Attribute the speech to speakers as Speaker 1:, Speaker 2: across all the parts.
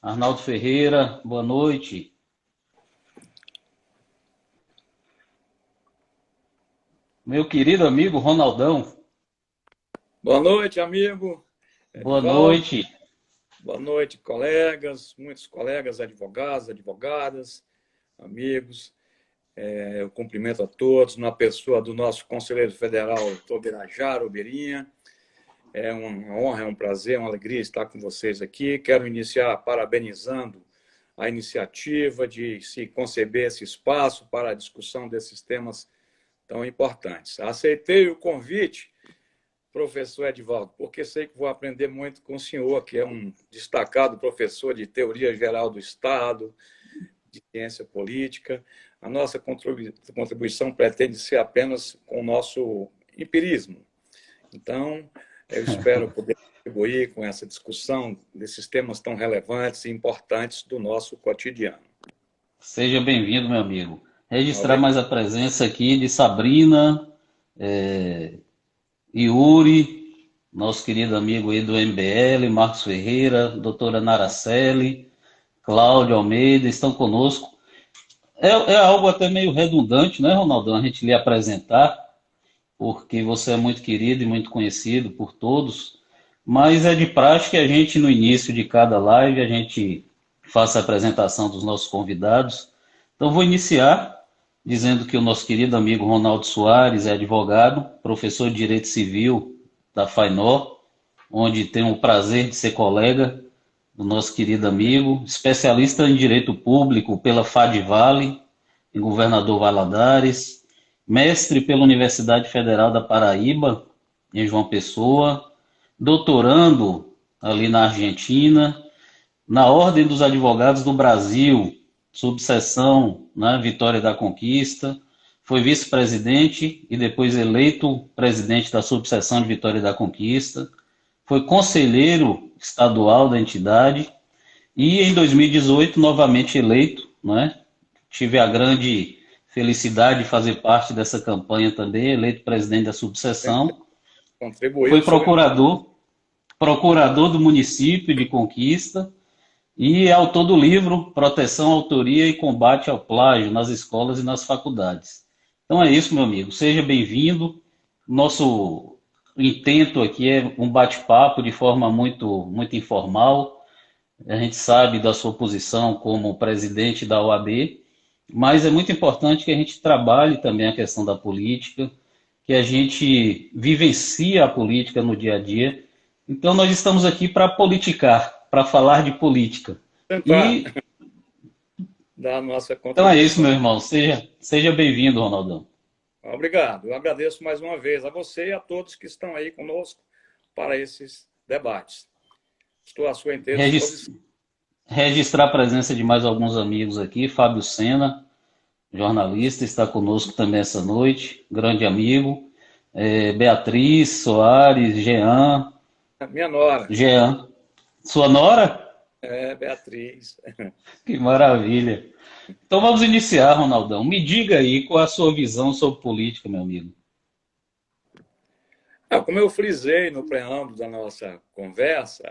Speaker 1: Arnaldo Ferreira, boa noite. Meu querido amigo Ronaldão,
Speaker 2: Boa noite, amigo
Speaker 1: boa
Speaker 2: Edivaldo.
Speaker 1: noite.
Speaker 2: Boa noite, colegas, muitos colegas, advogados, advogadas, amigos. Eu cumprimento a todos, na pessoa do nosso conselheiro federal, Tobirajara Ubirinha. É uma honra, é um prazer, uma alegria estar com vocês aqui. Quero iniciar parabenizando a iniciativa de se conceber esse espaço para a discussão desses temas tão importantes. Aceitei o convite, professor Edivaldo, porque sei que vou aprender muito com o senhor, que é um destacado professor de Teoria Geral do Estado, de Ciência Política. A nossa contribuição pretende ser apenas com o nosso empirismo. Então, eu espero poder contribuir com essa discussão desses temas tão relevantes e importantes do nosso cotidiano.
Speaker 1: Seja bem-vindo, meu amigo. Registrar
Speaker 2: Obrigado.
Speaker 1: mais a presença aqui de Sabrina, Yuri, nosso querido amigo aí do MBL, Marcos Ferreira, doutora Naraceli, Cláudio Almeida, estão conosco. É algo até meio redundante, né, Ronaldão, a gente lhe apresentar, porque você é muito querido e muito conhecido por todos, mas é de praxe que a gente, no início de cada live, a gente faça a apresentação dos nossos convidados. Então, vou iniciar dizendo que o nosso querido amigo Ronaldo Soares é advogado, professor de Direito Civil da FAINOR, onde tenho o prazer de ser colega do nosso querido amigo, especialista em Direito Público pela FAD-Vale, em Governador Valadares, mestre pela Universidade Federal da Paraíba, em João Pessoa, doutorando ali na Argentina, na Ordem dos Advogados do Brasil, subseção, né, Vitória da Conquista, foi vice-presidente e depois eleito presidente da subseção de Vitória da Conquista, foi conselheiro estadual da entidade e em 2018 novamente eleito, né? Tive a grande felicidade de fazer parte dessa campanha também, eleito presidente da subseção. Foi
Speaker 2: Contribuiu sobre.
Speaker 1: procurador do município de Conquista e é autor do livro Proteção, Autoria e Combate ao Plágio nas Escolas e nas Faculdades. Então é isso, meu amigo. Seja bem-vindo. Nosso intento aqui é um bate-papo de forma muito informal. A gente sabe da sua posição como presidente da OAB, mas é muito importante que a gente trabalhe também a questão da política, que a gente vivencie a política no dia a dia. Então, nós estamos aqui para politicar, para falar de política.
Speaker 2: Tentar
Speaker 1: E
Speaker 2: dar a nossa
Speaker 1: então é isso,
Speaker 2: contribuição.
Speaker 1: meu irmão. Seja bem-vindo, Ronaldão.
Speaker 2: Obrigado. Eu agradeço mais uma vez a você e a todos que estão aí conosco para esses debates. Estou à sua inteira
Speaker 1: Regis-
Speaker 2: disposição.
Speaker 1: Registrar a presença de mais alguns amigos aqui. Fábio Sena, jornalista, está conosco também essa noite. Grande amigo. Beatriz Soares,
Speaker 2: Minha nora,
Speaker 1: Jean. Sua nora?
Speaker 2: Beatriz.
Speaker 1: Que maravilha. Então vamos iniciar, Ronaldão. Me diga aí qual a sua visão sobre política, meu amigo.
Speaker 2: Como eu frisei no preâmbulo da nossa conversa,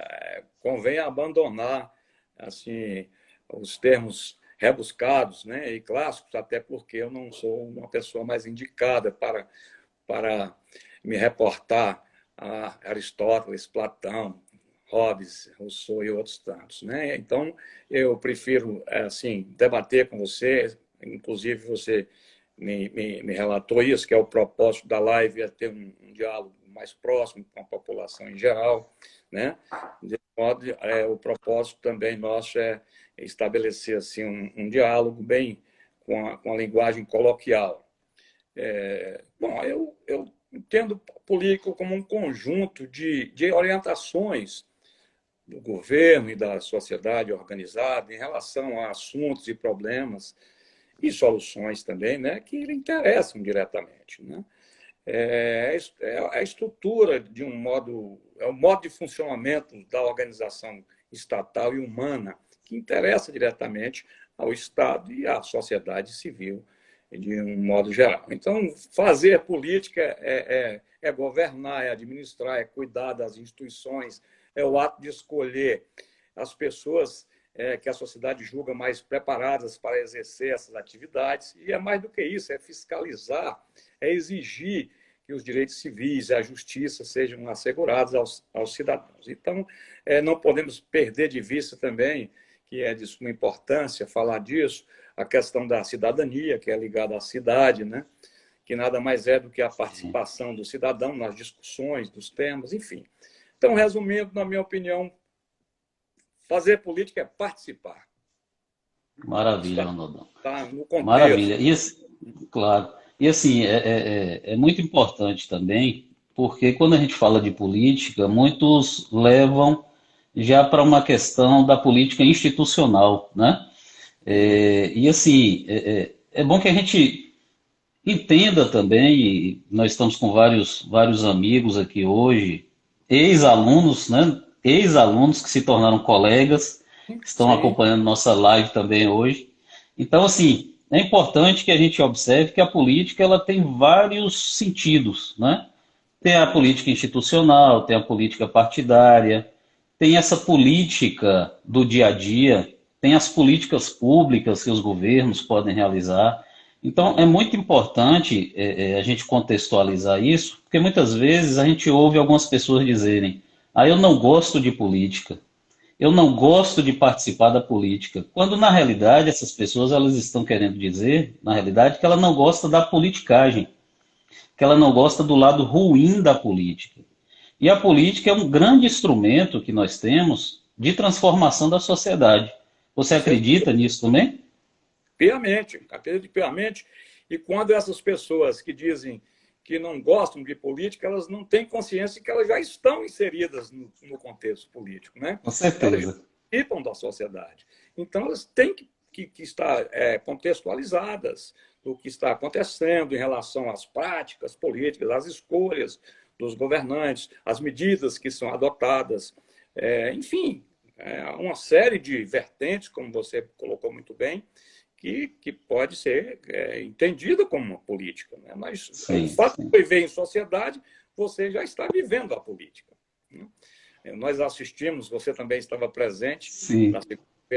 Speaker 2: convém abandonar assim os termos rebuscados, né, e clássicos, até porque eu não sou uma pessoa mais indicada para me reportar a Aristóteles, Platão, Hobbes, Rousseau e outros tantos, né? Então, eu prefiro assim debater com você, inclusive você me relatou isso, que é o propósito da live, é ter um diálogo mais próximo com a população em geral, né? De modo, o propósito também nosso é estabelecer assim um diálogo bem com a linguagem coloquial. Bom, eu entendo político como um conjunto de orientações do governo e da sociedade organizada em relação a assuntos e problemas e soluções também, né, que lhe interessam diretamente, né? É a estrutura de um modo, é o modo de funcionamento da organização estatal e humana que interessa diretamente ao Estado e à sociedade civil de um modo geral. Então, fazer política é governar, é administrar, é cuidar das instituições, é o ato de escolher as pessoas que a sociedade julga mais preparadas para exercer essas atividades. E é mais do que isso, é fiscalizar, é exigir que os direitos civis e a justiça sejam assegurados aos cidadãos. Então, não podemos perder de vista também, que é de suma importância falar disso, a questão da cidadania, que é ligada à cidade, né? Que nada mais é do que a participação do cidadão nas discussões, dos temas, enfim. Então, resumindo, na minha opinião, fazer política é participar.
Speaker 1: Maravilha, Ronaldão.
Speaker 2: Tá no contexto.
Speaker 1: Maravilha. E, claro. E assim, é muito importante também, porque quando a gente fala de política, muitos levam já para uma questão da política institucional, né? E assim, é bom que a gente entenda também, e nós estamos com vários amigos aqui hoje, ex-alunos, né? Ex-alunos que se tornaram colegas, que estão acompanhando nossa live também hoje. Então, assim, é importante que a gente observe que a política ela tem vários sentidos, né? Tem a política institucional, tem a política partidária, tem essa política do dia a dia, tem as políticas públicas que os governos podem realizar. Então, é muito importante a gente contextualizar isso, porque muitas vezes a gente ouve algumas pessoas dizerem: ah, eu não gosto de política, eu não gosto de participar da política. Quando, na realidade, essas pessoas elas estão querendo dizer, na realidade, que ela não gosta da politicagem, que ela não gosta do lado ruim da política. E a política é um grande instrumento que nós temos de transformação da sociedade. Você acredita nisso também?
Speaker 2: Piamente, acredito piamente. E quando essas pessoas que dizem que não gostam de política, elas não têm consciência que elas já estão inseridas no contexto político, né?
Speaker 1: Com certeza.
Speaker 2: Elas participam da sociedade. Então, elas têm que estar contextualizadas do que está acontecendo em relação às práticas políticas, às escolhas dos governantes, às medidas que são adotadas, enfim, uma série de vertentes, como você colocou muito bem, que pode ser entendida como uma política, né? Mas o fato de viver em sociedade, você já está vivendo a política, né? Nós assistimos, você também estava presente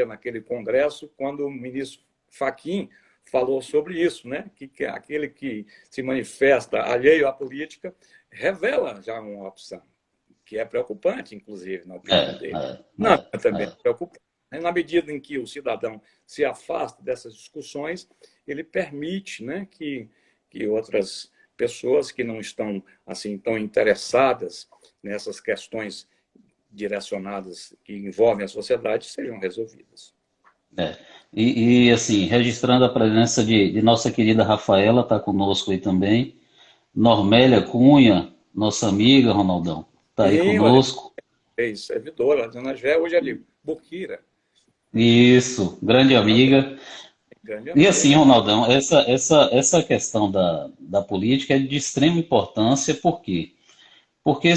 Speaker 2: naquele congresso, quando o ministro Fachin falou sobre isso, né? Que aquele que se manifesta alheio à política revela já uma opção, que é preocupante, inclusive, na opinião dele. Não, também é preocupante. Na medida em que o cidadão se afasta dessas discussões, ele permite, né, que outras pessoas que não estão assim tão interessadas nessas questões direcionadas que envolvem a sociedade sejam resolvidas.
Speaker 1: E assim, registrando a presença de nossa querida Rafaela, está conosco aí também. Normélia Cunha, nossa amiga, Ronaldão, está aí conosco.
Speaker 2: Servidora, a dona Gé, hoje é de Boquira.
Speaker 1: Isso, grande amiga. E assim, Ronaldão, essa questão da política é de extrema importância, por quê? Porque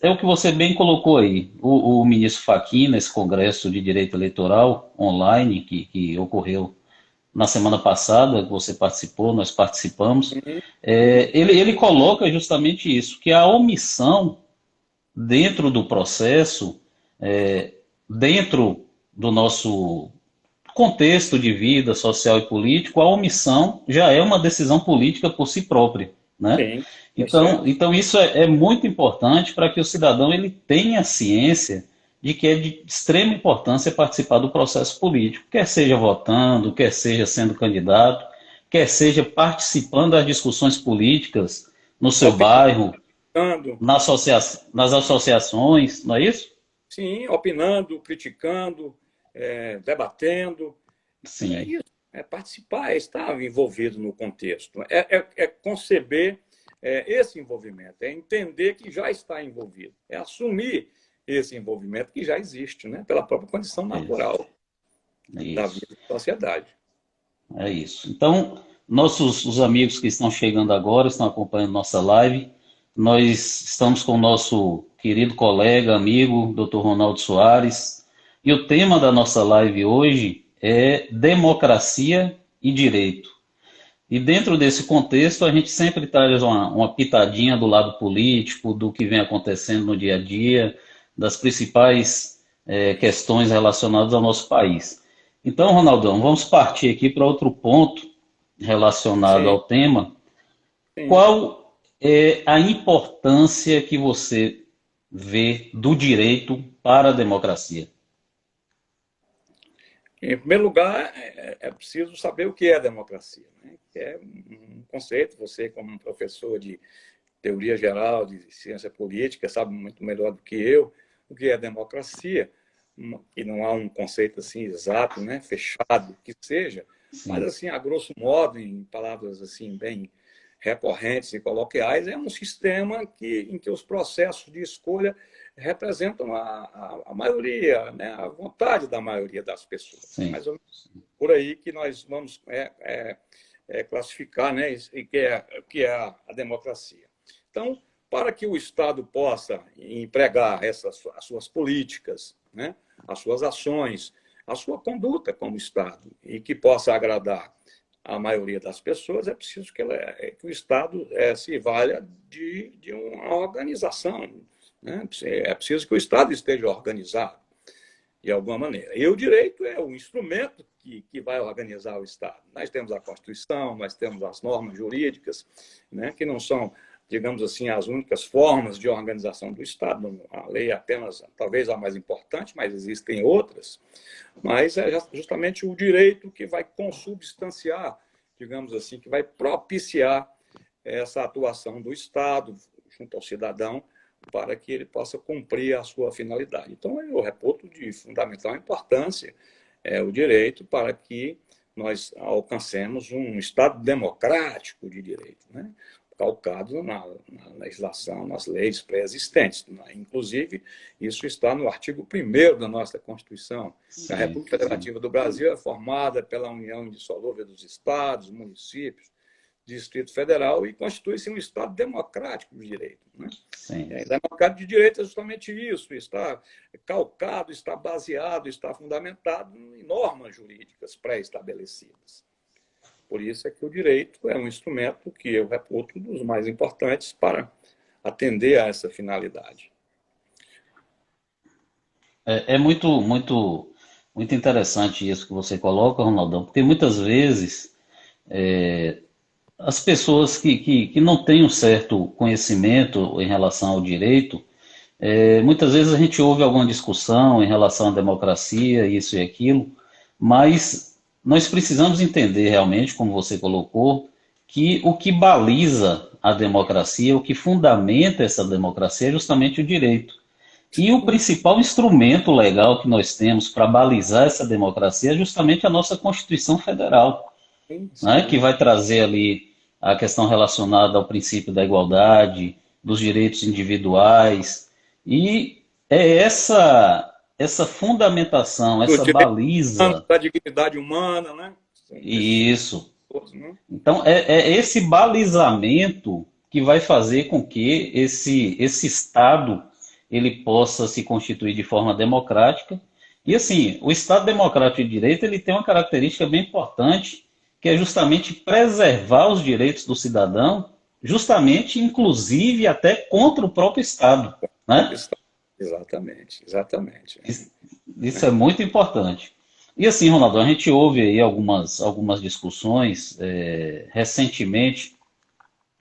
Speaker 1: é o que você bem colocou aí. O ministro Fachin, nesse Congresso de Direito Eleitoral online, que ocorreu na semana passada, que você participou, nós participamos, ele coloca justamente isso, que a omissão dentro do processo, dentro do nosso contexto de vida social e político, a omissão já é uma decisão política por si própria, né?
Speaker 2: Sim,
Speaker 1: então isso é muito importante para que o cidadão ele tenha ciência de que é de extrema importância participar do processo político, quer seja votando, quer seja sendo candidato, quer seja participando das discussões políticas no seu bairro, nas associações, não é isso?
Speaker 2: Sim, opinando, criticando, debatendo.
Speaker 1: Sim.
Speaker 2: É isso, participar, estar envolvido no contexto. É conceber esse envolvimento, é entender que já está envolvido, é assumir esse envolvimento que já existe, né? Pela própria condição natural da vida da sociedade.
Speaker 1: É isso. Então, os amigos que estão chegando agora, estão acompanhando nossa live, nós estamos com o nosso querido colega, amigo, Dr. Ronaldo Soares, e o tema da nossa live hoje é democracia e direito. E dentro desse contexto, a gente sempre traz uma pitadinha do lado político, do que vem acontecendo no dia a dia, das principais questões relacionadas ao nosso país. Então, Ronaldão, vamos partir aqui para outro ponto relacionado
Speaker 2: Sim,
Speaker 1: ao tema.
Speaker 2: sim.
Speaker 1: Qual é a importância que você vê do direito para a democracia?
Speaker 2: Em primeiro lugar, é preciso saber o que é democracia, né? Que é um conceito, você, como um professor de teoria geral, de ciência política, sabe muito melhor do que eu o que é democracia, e não há um conceito assim exato, né? Fechado, que seja, mas
Speaker 1: Sim,
Speaker 2: assim, a grosso modo, em palavras assim bem recorrentes e coloquiais, é um sistema em que os processos de escolha representam a maioria, né? A vontade da maioria das pessoas. É
Speaker 1: sim,
Speaker 2: mais ou menos por aí que nós vamos classificar, né? E que é a democracia. Então, para que o Estado possa empregar as suas políticas, né? As suas ações, a sua conduta como Estado, e que possa agradar a maioria das pessoas, é preciso que o Estado se valha de uma organização. Né? É preciso que o Estado esteja organizado de alguma maneira. E o direito é o instrumento que vai organizar o Estado. Nós temos a Constituição, nós temos as normas jurídicas, né, que não são, digamos assim, as únicas formas de organização do Estado. A lei é apenas, talvez, a mais importante, mas existem outras. Mas é justamente o direito que vai consubstanciar, digamos assim, que vai propiciar essa atuação do Estado junto ao cidadão para que ele possa cumprir a sua finalidade. Então, eu reputo de fundamental importância o direito para que nós alcancemos um Estado democrático de direito, né? Calcado na legislação, nas leis pré-existentes. Inclusive, isso está no artigo 1º da nossa Constituição. A
Speaker 1: sim,
Speaker 2: República
Speaker 1: sim,
Speaker 2: Federativa do Brasil é formada pela união indissolúvel dos estados, municípios, Distrito Federal e constitui-se um Estado democrático de direito. Né?
Speaker 1: sim.
Speaker 2: Democrático de direito é justamente isso, está calcado, está baseado, está fundamentado em normas jurídicas pré-estabelecidas. Por isso é que o direito é um instrumento que eu reputo dos mais importantes para atender a essa finalidade.
Speaker 1: É muito interessante isso que você coloca, Ronaldão, porque muitas vezes as pessoas que não têm um certo conhecimento em relação ao direito, muitas vezes a gente ouve alguma discussão em relação à democracia, isso e aquilo, mas nós precisamos entender realmente, como você colocou, que o que baliza a democracia, o que fundamenta essa democracia é justamente o direito. E o principal instrumento legal que nós temos para balizar essa democracia é justamente a nossa Constituição Federal,
Speaker 2: Sim,
Speaker 1: né,
Speaker 2: sim.
Speaker 1: que vai trazer ali a questão relacionada ao princípio da igualdade, dos direitos individuais, e é essa fundamentação,
Speaker 2: Dos
Speaker 1: essa
Speaker 2: direitos humanos,
Speaker 1: baliza,
Speaker 2: da dignidade humana, né? São esses
Speaker 1: isso.
Speaker 2: todos, né?
Speaker 1: Então, é esse balizamento que vai fazer com que esse Estado ele possa se constituir de forma democrática. E assim, o Estado democrático de direito ele tem uma característica bem importante, que é justamente preservar os direitos do cidadão, justamente, inclusive, até contra o próprio Estado, né?
Speaker 2: Exatamente, exatamente.
Speaker 1: Isso é muito importante. E assim, Ronaldo, a gente ouve aí algumas discussões. Recentemente,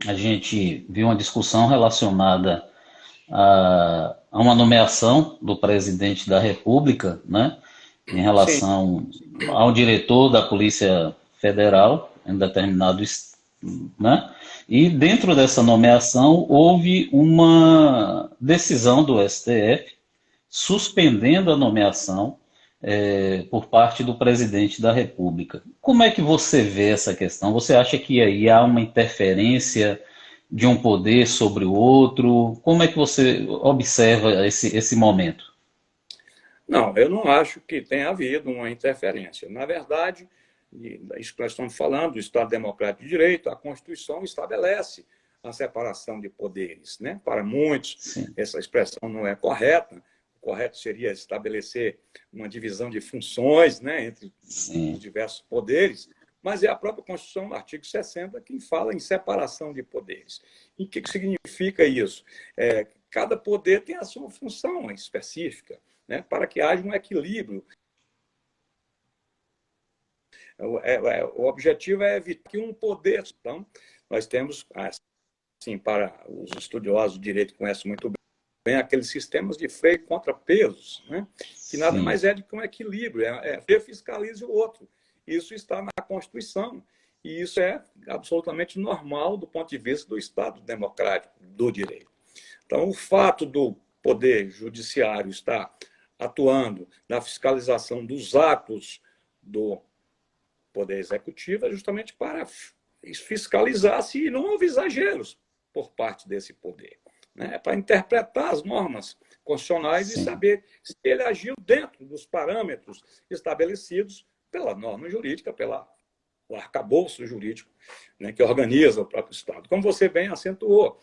Speaker 1: a gente viu uma discussão relacionada a uma nomeação do presidente da República, né, em
Speaker 2: Sim,
Speaker 1: relação ao diretor da Polícia Federal, em determinado, né, e dentro dessa nomeação houve uma decisão do STF suspendendo a nomeação por parte do presidente da República. Como é que você vê essa questão? Você acha que aí há uma interferência de um poder sobre o outro? Como é que você observa esse momento?
Speaker 2: não, eu não acho que tenha havido uma interferência. Na verdade, isso que nós estamos falando, do Estado Democrático de Direito, a Constituição estabelece a separação de poderes. Né? Para muitos,
Speaker 1: Sim,
Speaker 2: essa expressão não é correta. O correto seria estabelecer uma divisão de funções, né, entre os
Speaker 1: sim,
Speaker 2: diversos poderes, mas é a própria Constituição, no artigo 60, quem fala em separação de poderes. E o que significa isso? Cada poder tem a sua função específica. né, para que haja um equilíbrio. O objetivo é evitar que um poder... Então, nós temos, assim, para os estudiosos de direito que conhecem muito bem, aqueles sistemas de freio e contrapesos, né, que nada mais é do que um equilíbrio, um fiscaliza o outro. Isso está na Constituição, e isso é absolutamente normal do ponto de vista do Estado democrático, do direito. Então, o fato do Poder Judiciário estar atuando na fiscalização dos atos do Poder Executivo é justamente para fiscalizar se não houve exageros por parte desse poder, né? Para interpretar as normas constitucionais e saber se ele agiu dentro dos parâmetros estabelecidos pela norma jurídica, pelo arcabouço jurídico, né, que organiza o próprio Estado. Como você bem acentuou,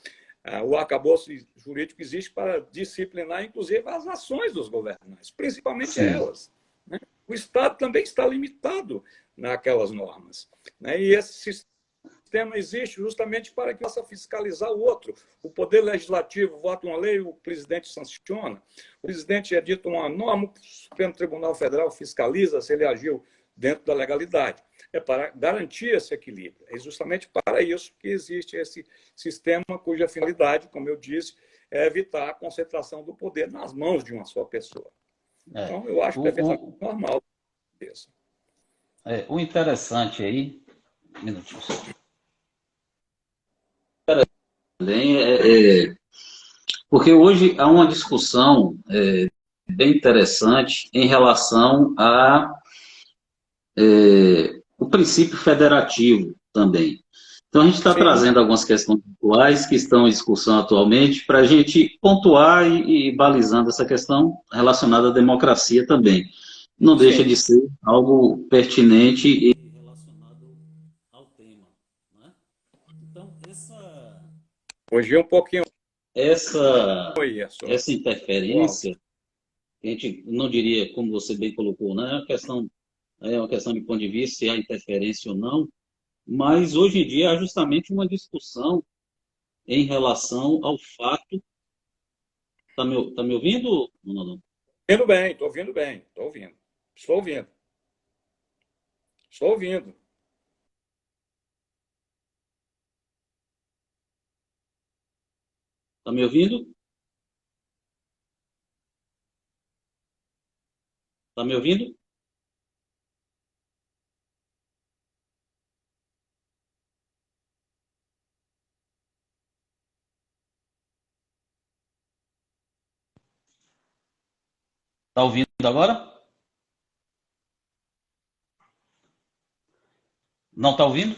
Speaker 2: o arcabouço jurídico existe para disciplinar, inclusive, as ações dos governantes, principalmente elas, né? O Estado também está limitado naquelas normas, né? E esse sistema existe justamente para que possa fiscalizar o outro. O Poder Legislativo vota uma lei, o presidente sanciona, o presidente edita uma norma, o Supremo Tribunal Federal fiscaliza se ele agiu dentro da legalidade. É para garantir esse equilíbrio. É justamente para isso que existe esse sistema cuja finalidade, como eu disse, é evitar a concentração do poder nas mãos de uma só pessoa. Então, eu acho perfeitamente normal isso.
Speaker 1: O interessante aí, um minutinho só. Também porque hoje há uma discussão bem interessante em relação a o princípio federativo também. Então, a gente está trazendo algumas questões atuais que estão em discussão atualmente para a gente pontuar e balizando essa questão relacionada à democracia também. Não deixa de ser algo pertinente e relacionado ao tema. Né? Então,
Speaker 2: Hoje um pouquinho
Speaker 1: essa interferência, a gente não diria, como você bem colocou, né? É uma questão de ponto de vista se há interferência ou não, mas hoje em dia há justamente uma discussão em relação ao fato. Tá me ouvindo, Ronaldo?
Speaker 2: Ouvindo bem, estou ouvindo bem, estou ouvindo. Estou ouvindo. Estou ouvindo.
Speaker 1: Tá me ouvindo? Tá me ouvindo? Tá ouvindo agora? Não tá ouvindo?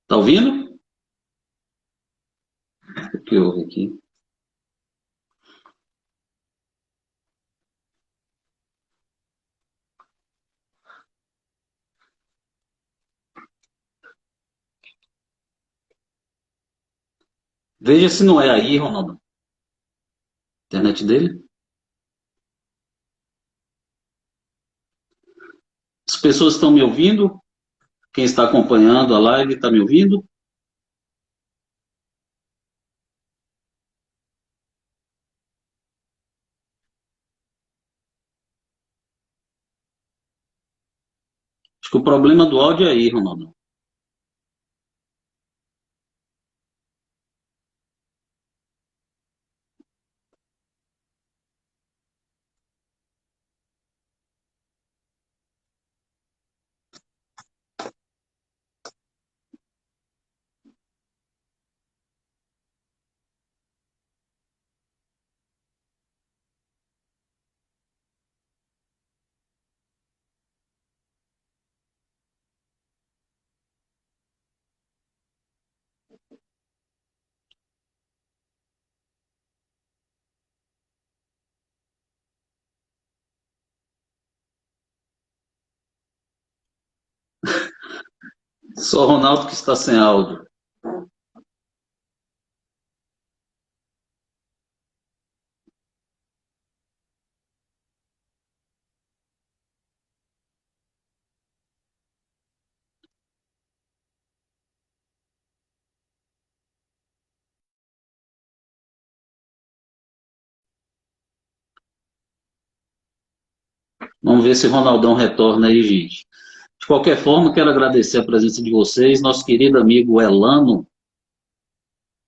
Speaker 1: Tá ouvindo? O que houve aqui? Veja se não é aí, Ronaldo. Internet dele? As pessoas estão me ouvindo? Quem está acompanhando a live está me ouvindo? Acho que o problema do áudio é aí, Ronaldo. Só o Ronaldo que está sem áudio. Vamos ver se o Ronaldão retorna aí, gente. De qualquer forma, quero agradecer a presença de vocês. Nosso querido amigo Elano,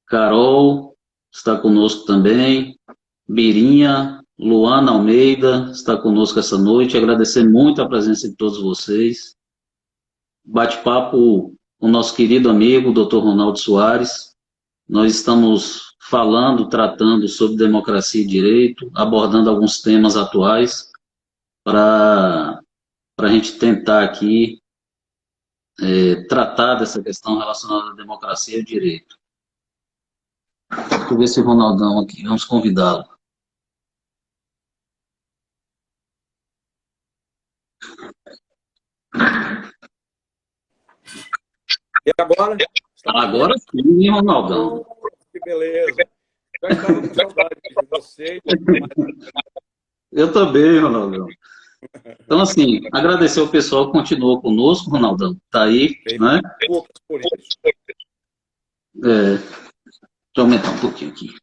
Speaker 1: Carol, está conosco também. Birinha, Luana Almeida, está conosco essa noite. Agradecer muito a presença de todos vocês. Bate-papo com o nosso querido amigo, Dr. Ronaldo Soares. Nós estamos falando, tratando sobre democracia e direito, abordando alguns temas atuais para a gente tentar aqui tratar dessa questão relacionada à democracia e direito. Deixa eu ver se o Ronaldão aqui, vamos convidá-lo.
Speaker 2: E agora?
Speaker 1: Agora sim, Ronaldão.
Speaker 2: Que beleza. Já estava com saudade de você.
Speaker 1: Eu também, Ronaldão. Então, assim, agradecer ao pessoal que continuou conosco, Ronaldão. Está aí, né?
Speaker 2: Por isso.
Speaker 1: Deixa eu aumentar um pouquinho aqui.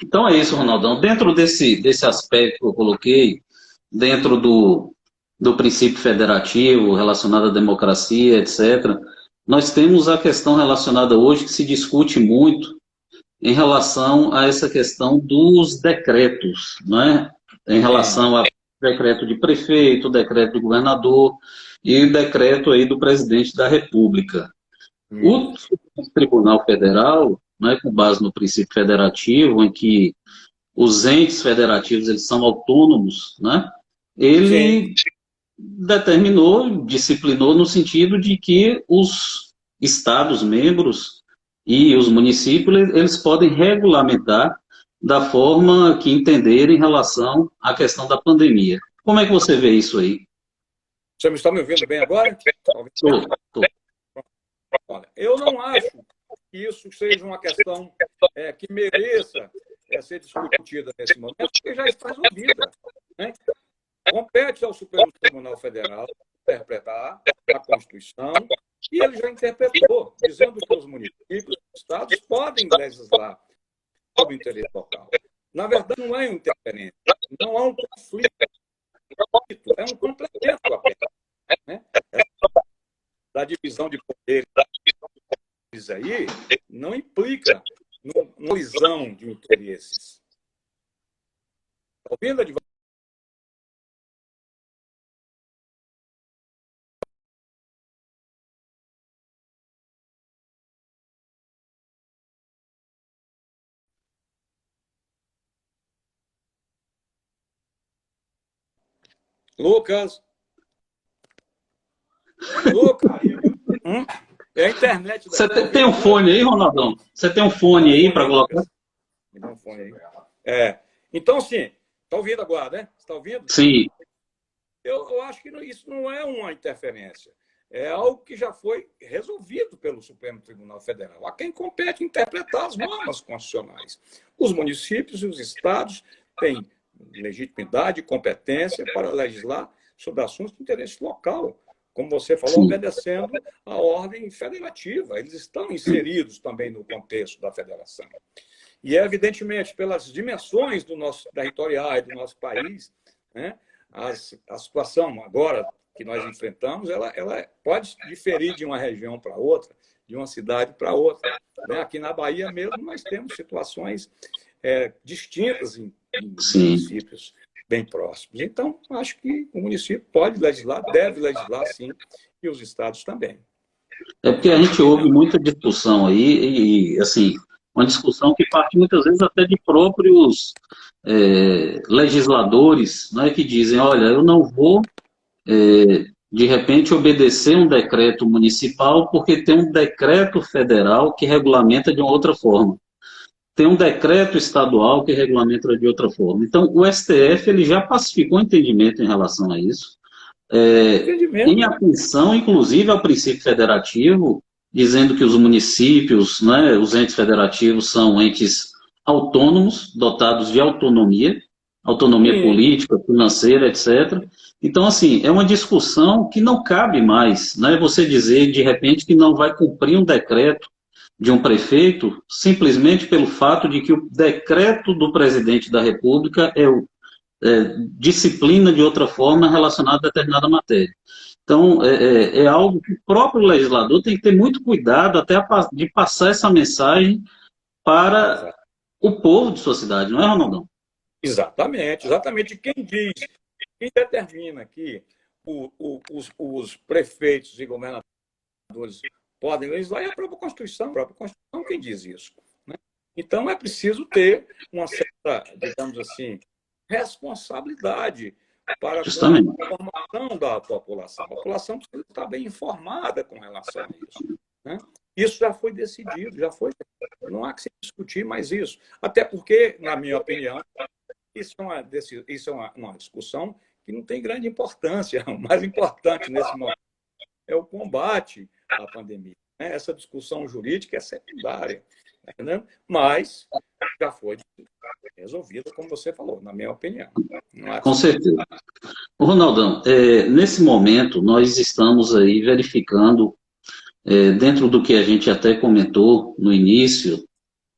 Speaker 1: Então é isso, Ronaldão. Dentro desse aspecto que eu coloquei, dentro do princípio federativo relacionado à democracia, etc., nós temos a questão relacionada hoje que se discute muito em relação a essa questão dos decretos, né? Em relação ao decreto de prefeito, decreto de governador e o decreto aí do presidente da República. O Tribunal Federal, né, com base no princípio federativo, em que os entes federativos eles são autônomos, né, ele determinou, disciplinou no sentido de que os estados-membros e os municípios eles podem regulamentar da forma que entenderem em relação à questão da pandemia. Como é que você vê isso aí?
Speaker 2: Você me está me ouvindo bem agora?
Speaker 1: Estou.
Speaker 2: Olha, eu não acho que isso seja uma questão que mereça ser discutida nesse momento, porque já está resolvida. Né? Compete ao Supremo Tribunal Federal interpretar a Constituição, e ele já interpretou, dizendo que os municípios, os estados, podem legislar sobre o interesse local. Na verdade, não é uma interferência, não há um conflito, é um complemento apenas. Né? Da divisão de poderes aí não implica numa visão de interesses. Está ouvindo, advogado? Lucas? É a internet.
Speaker 1: Você tem um fone aí, Ronaldão? Você tem um fone aí para colocar?
Speaker 2: Me dá um fone aí. Então, sim, está ouvindo agora, né? Está ouvindo?
Speaker 1: Sim.
Speaker 2: Eu acho que isso não é uma interferência. É algo que já foi resolvido pelo Supremo Tribunal Federal. A quem compete interpretar as normas constitucionais. Os municípios e os estados têm legitimidade e competência para legislar sobre assuntos de interesse local, como você falou, sim, obedecendo à ordem federativa. Eles estão inseridos também no contexto da federação. E, evidentemente, pelas dimensões do nosso territorial e do nosso país, né, a situação agora que nós enfrentamos, ela pode diferir de uma região para outra, de uma cidade para outra. Né? Aqui na Bahia mesmo, nós temos situações distintas em municípios bem próximos. Então, acho que o município pode legislar, deve legislar, sim, e os estados também.
Speaker 1: É porque a gente ouve muita discussão aí, e assim, uma discussão que parte muitas vezes até de próprios legisladores, né, que dizem, olha, eu não vou, de repente, obedecer um decreto municipal porque tem um decreto federal que regulamenta de uma outra forma. Tem um decreto estadual que regulamenta de outra forma. Então, o STF ele já pacificou o entendimento em relação a isso,
Speaker 2: Entendimento.
Speaker 1: em atenção, inclusive, ao princípio federativo, dizendo que os municípios, né, os entes federativos são entes autônomos, dotados de autonomia, autonomia
Speaker 2: Sim,
Speaker 1: política, financeira, etc. Então, assim, é uma discussão que não cabe mais, né, você dizer, de repente, que não vai cumprir um decreto de um prefeito, simplesmente pelo fato de que o decreto do presidente da República disciplina de outra forma relacionada a determinada matéria. Então, é algo que o próprio legislador tem que ter muito cuidado até de passar essa mensagem para o povo de sua cidade, não é, Ronaldão?
Speaker 2: exatamente, exatamente. Quem determina que os prefeitos e governadores podem legislar é a própria Constituição quem diz isso. Né? Então, é preciso ter uma certa, digamos assim, responsabilidade para com a
Speaker 1: Justamente.
Speaker 2: informação da população. A população precisa estar bem informada com relação a isso. Né? Isso já foi decidido, já foi. Não há que se discutir mais isso. Até porque, na minha opinião, isso é uma discussão que não tem grande importância. O mais importante nesse momento é o combate à pandemia. Né? Essa discussão jurídica é secundária. Né? Mas já foi resolvida, como você falou, na minha opinião.
Speaker 1: Com certeza. Ronaldão, nesse momento nós estamos aí verificando, dentro do que a gente até comentou no início,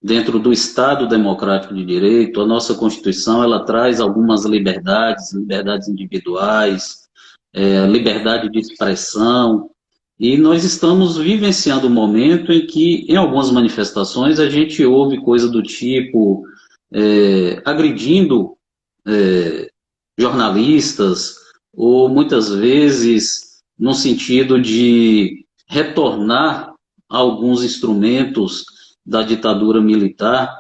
Speaker 1: dentro do Estado Democrático de Direito, a nossa Constituição ela traz algumas liberdades, liberdades individuais, liberdade de expressão, e nós estamos vivenciando um momento em que, em algumas manifestações, a gente ouve coisa do tipo agredindo jornalistas, ou muitas vezes no sentido de retornar alguns instrumentos da ditadura militar.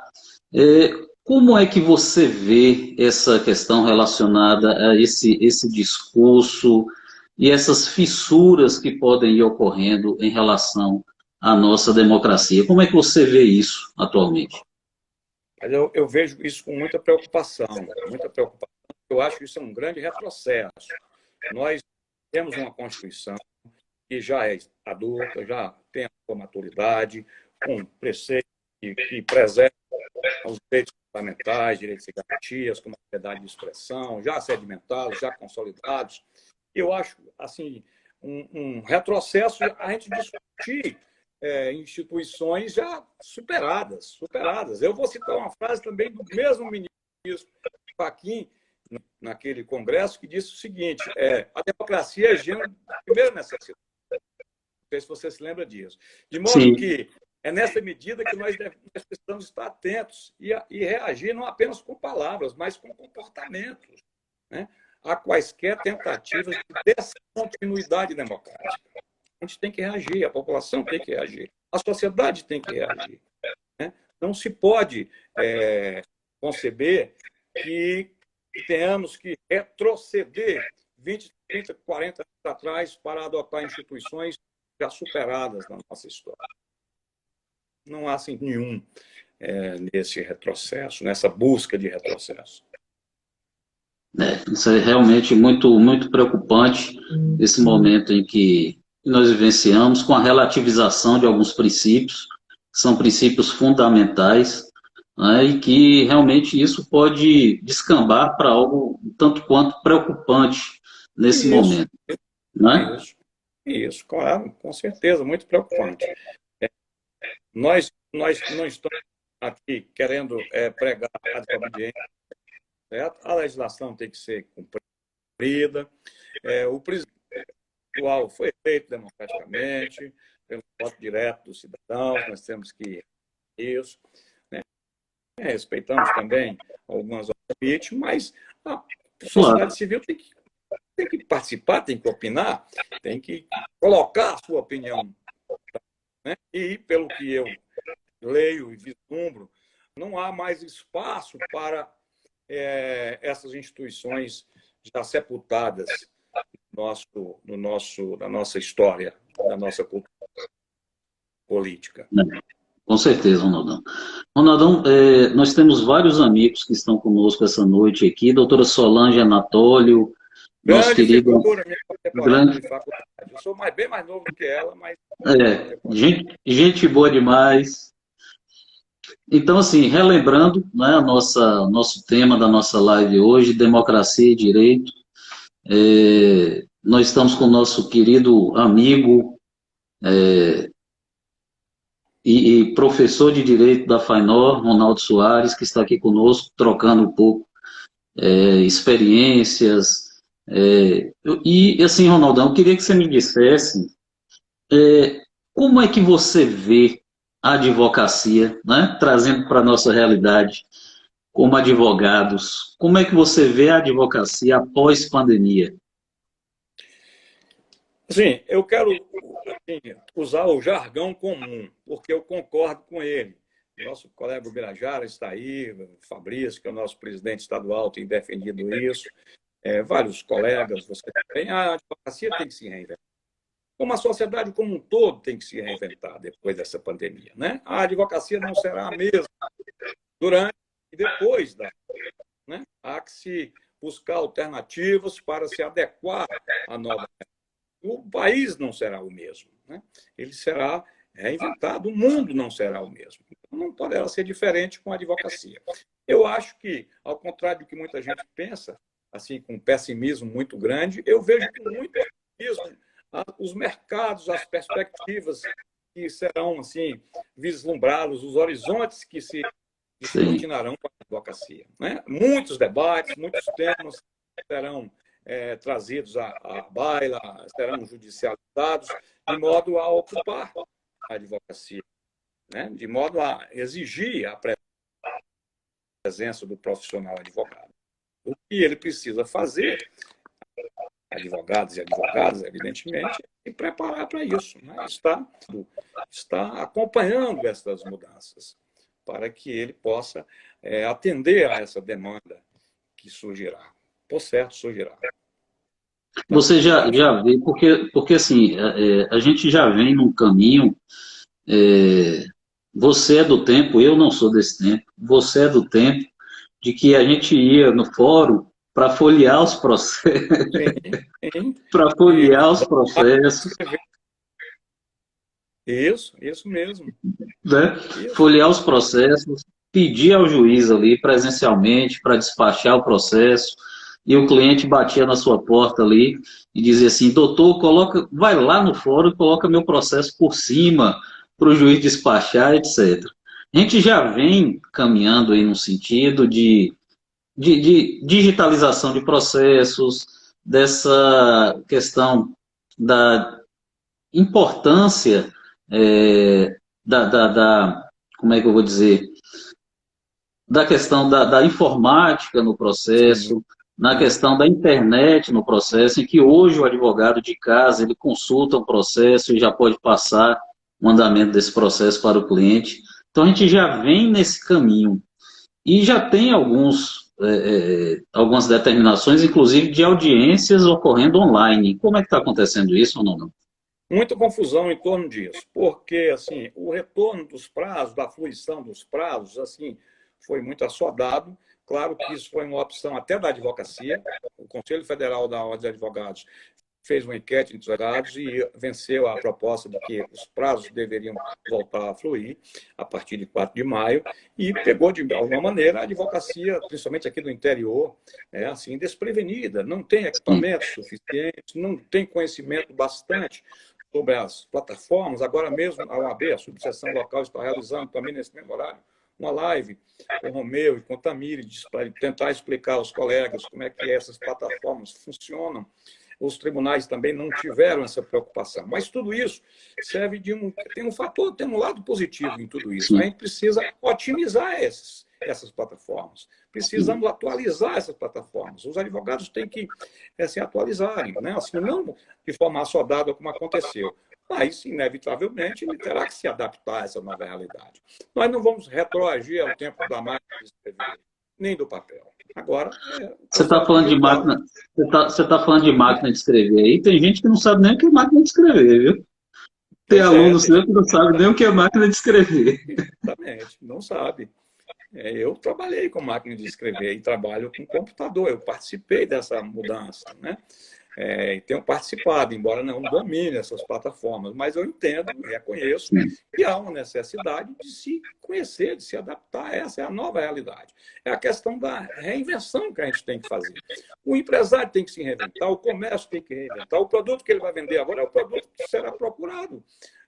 Speaker 1: Como é que você vê essa questão relacionada a esse discurso e essas fissuras que podem ir ocorrendo em relação à nossa democracia? Como é que você vê isso atualmente?
Speaker 2: Mas eu vejo isso com muita preocupação, muita preocupação. Eu acho que isso é um grande retrocesso. Nós temos uma Constituição que já é adulta, já tem a sua maturidade, com preceitos que preservam os direitos fundamentais, direitos e garantias, como a liberdade de expressão, já sedimentados, já consolidados. Eu acho, assim, um retrocesso a gente discutir instituições já superadas. Eu vou citar uma frase também do mesmo ministro Fachin, naquele congresso, que disse o seguinte: a democracia é gênero de primeira necessidade. Não sei se você se lembra disso. De modo
Speaker 1: Sim.
Speaker 2: que é nessa medida que nós precisamos estar atentos e reagir não apenas com palavras, mas com comportamentos, né? Há quaisquer tentativas de descontinuidade democrática. A gente tem que reagir, a população tem que reagir, a sociedade tem que reagir. Né? Não se pode conceber que tenhamos que retroceder 20, 30, 40 anos atrás para adotar instituições já superadas na nossa história. Não há assim, nenhum nesse retrocesso, nessa busca de retrocesso.
Speaker 1: Isso é realmente muito, muito preocupante, esse momento em que nós vivenciamos com a relativização de alguns princípios, que são princípios fundamentais, né, e que realmente isso pode descambar para algo tanto quanto preocupante nesse momento. Né?
Speaker 2: Isso, claro, com certeza, muito preocupante. Nós não estamos aqui querendo pregar a desobediência, certo? A legislação tem que ser cumprida. O presidente atual foi eleito democraticamente, pelo voto direto dos cidadãos, nós temos que isso. Né? Respeitamos também algumas limites, mas a sociedade civil tem que participar, tem que opinar, tem que colocar a sua opinião. Né? E, pelo que eu leio e vislumbro, não há mais espaço para essas instituições já sepultadas na nossa história, na nossa cultura política.
Speaker 1: Com certeza, Ronaldão. Ronaldão, nós temos vários amigos que estão conosco essa noite aqui, doutora Solange Anatólio, nosso
Speaker 2: Grande
Speaker 1: querido,
Speaker 2: figura, minha contemporânea de faculdade. Eu sou bem mais novo do que ela, mas...
Speaker 1: gente boa demais. Então, assim, relembrando, né, nosso tema da nossa live hoje, democracia e direito, nós estamos com o nosso querido amigo e professor de direito da FAINOR, Ronaldo Soares, que está aqui conosco, trocando um pouco experiências. E, assim, Ronaldão, eu queria que você me dissesse como é que você vê a advocacia, né, trazendo para a nossa realidade, como advogados, como é que você vê a advocacia após pandemia?
Speaker 2: Sim, eu quero assim, usar o jargão comum, porque eu concordo com ele. Nosso colega Birajara está aí, o Fabrício, que é o nosso presidente estadual, tem defendido isso. Vários colegas, você tem. A advocacia tem que se reinventar. Como a sociedade como um todo tem que se reinventar depois dessa pandemia, né? A advocacia não será a mesma durante e depois da, né? Há que se buscar alternativas para se adequar à nova. O país não será o mesmo, né? Ele será reinventado, o mundo não será o mesmo. Então, não poderá ser diferente com a advocacia. Eu acho que, ao contrário do que muita gente pensa, assim, com um pessimismo muito grande, eu vejo com muito otimismo os mercados, as perspectivas que serão assim vislumbrados, os horizontes que se descortinarão com a advocacia, né? Muitos debates, muitos temas serão trazidos à baila, serão judicializados, de modo a ocupar a advocacia, né? De modo a exigir a presença do profissional advogado. O que ele precisa fazer, advogados e advogadas, evidentemente, é se preparar para isso, né? Está acompanhando essas mudanças para que ele possa atender a essa demanda que surgirá. Por certo, surgirá.
Speaker 1: Você já vê, porque assim, a gente já vem num caminho, você é do tempo, eu não sou desse tempo, você é do tempo de que a gente ia no fórum para folhear os processos, para folhear os processos.
Speaker 2: Isso mesmo.
Speaker 1: Né? Folhear os processos, pedir ao juiz ali presencialmente para despachar o processo, e o cliente batia na sua porta ali e dizia assim: doutor, vai lá no fórum e coloca meu processo por cima para o juiz despachar, etc. A gente já vem caminhando aí no sentido de digitalização de processos, dessa questão da importância como é que eu vou dizer, da questão da informática no processo, na questão da internet no processo, em que hoje o advogado de casa, ele consulta um processo e já pode passar o andamento desse processo para o cliente. Então a gente já vem nesse caminho e já tem algumas determinações, inclusive de audiências ocorrendo online. Como é que está acontecendo isso ou não?
Speaker 2: Muita confusão em torno disso, porque assim, o retorno dos prazos, da fruição dos prazos, assim, foi muito assodado. Claro que isso foi uma opção até da advocacia. O Conselho Federal da Ordem dos Advogados fez uma enquete entre os advogados e venceu a proposta de que os prazos deveriam voltar a fluir a partir de 4 de maio e pegou, de alguma maneira, a advocacia, principalmente aqui do interior, assim, desprevenida, não tem equipamentos suficientes, não tem conhecimento bastante sobre as plataformas. Agora mesmo a OAB, a subseção local, está realizando também nesse mesmo horário uma live com o Romeu e com o Tamires para tentar explicar aos colegas como é que essas plataformas funcionam. Os tribunais também não tiveram essa preocupação. Mas tudo isso serve tem um lado positivo em tudo isso. A gente precisa otimizar essas plataformas. Precisamos atualizar essas plataformas. Os advogados têm que se atualizarem, né? Assim, não de forma assodada como aconteceu. Mas, inevitavelmente, ele terá que se adaptar a essa nova realidade. Nós não vamos retroagir ao tempo da máquina de escrever, nem do papel. Agora,
Speaker 1: você está falando de máquina, você tá falando de máquina de escrever aí, tem gente que não sabe nem o que é máquina de escrever, viu? Tem alunos que não sabem nem o que é máquina de escrever.
Speaker 2: Exatamente, não sabe. Eu trabalhei com máquina de escrever e trabalho com computador. Eu participei dessa mudança, né? Tenho participado, embora não domine essas plataformas, mas eu entendo, reconheço que há uma necessidade de se conhecer, de se adaptar. Essa é a nova realidade. É a questão da reinvenção que a gente tem que fazer. O empresário tem que se reinventar, o comércio tem que reinventar, o produto que ele vai vender agora é o produto que será procurado,